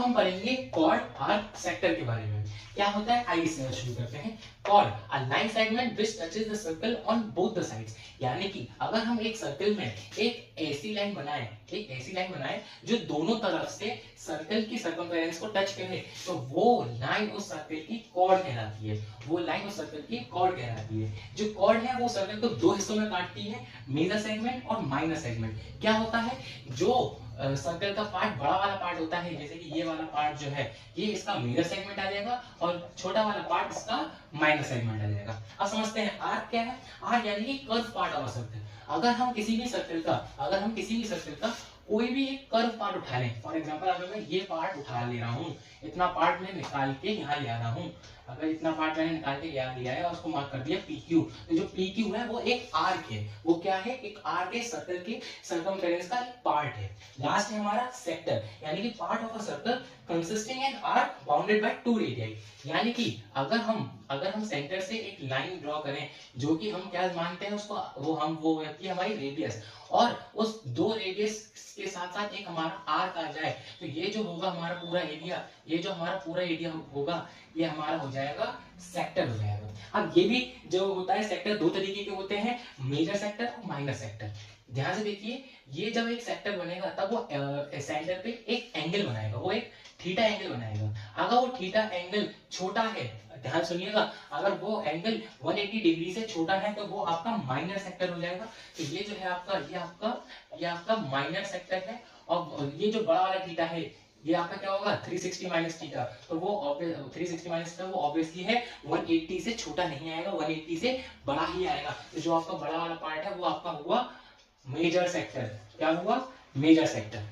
हम पढ़ेंगे कॉर्ड और सेक्टर के बारे में। क्या होता है, आइए इससे शुरू करते हैं। Chord, a line segment which touches the circle on both the sides. यानी कि अगर हम एक सर्कल में एक ऐसी लाइन बनाएं जो दोनों तरफ से सर्कल की सर्कमफेरेंस को टच करे, तो वो लाइन उस सर्कल की कॉर्ड कहलाती है। जो कॉर्ड है वो सर्कल को दो हिस्सों में काटती है, मेजर सेगमेंट और माइनर सेगमेंट। क्या होता है, जो सर्कल का पार्ट, बड़ा वाला पार्ट होता है, जैसे कि ये वाला पार्ट जो है ये इसका मेजर सेगमेंट आ जाएगा और छोटा वाला पार्ट इसका माइनर सेगमेंट आ जाएगा। अब समझते हैं आर्क क्या है। आर्क यानी कि curve part of a circle. अगर हम किसी भी सर्कल का कोई भी एक कर्व पार्ट उठा लें, फॉर एग्जांपल अगर मैं ये पार्ट उठा ले रहा हूँ, इतना पार्ट मैं निकाल के यहाँ ले आ रहा हूँ, अगर इतना पार्ट मैंने निकाल के यहाँ लिया है और उसको मार्क कर दिया PQ, तो जो PQ है वो एक आर्क है। वो क्या है, एक आर्क है, सर्कल के सर्कमफेरेंस का एक पार्ट है। लास्ट है हमारा सेक्टर, यानी कि part of a circle consisting an arc bounded by two radii. यानी कि अगर हम सेंटर से एक लाइन ड्रॉ करें, जो कि हम क्या मानते हैं उसको, वो होती है हमारी रेडियस, और उस दो रेडियस के साथ साथ एक हमारा आर्क आ जाए, तो ये जो होगा हमारा पूरा एरिया, होगा, ये हमारा हो जाएगा सेक्टर हो जाएगा। अब ये भी जो होता है सेक्टर, दो तरीके के होते हैं, मेजर सेक्टर और माइनर सेक्टर। ध्यान से देखिए, ये जब एक सेक्टर बनेगा तब वो सेंटर पे एक एंगल बनाएगा, वो एक थीटा एंगल बनाएगा। अगर वो थीटा एंगल छोटा है, ध्यान सुनिएगा, अगर वो एंगल 180 डिग्री से छोटा है तो वो आपका माइनर सेक्टर हो जाएगा। तो ये जो है ये आपका माइनर सेक्टर है। और ये जो बड़ा वाला थीटा है ये आपका क्या होगा, 360 माइनस थीटा। तो वो 360 माइनस थीटा वो ऑब्वियसली है 180 से छोटा नहीं आएगा, 180 से बड़ा ही आएगा। तो जो आपका बड़ा वाला पार्ट है वो आपका हुआ मेजर सेक्टर। क्या हुआ, मेजर सेक्टर।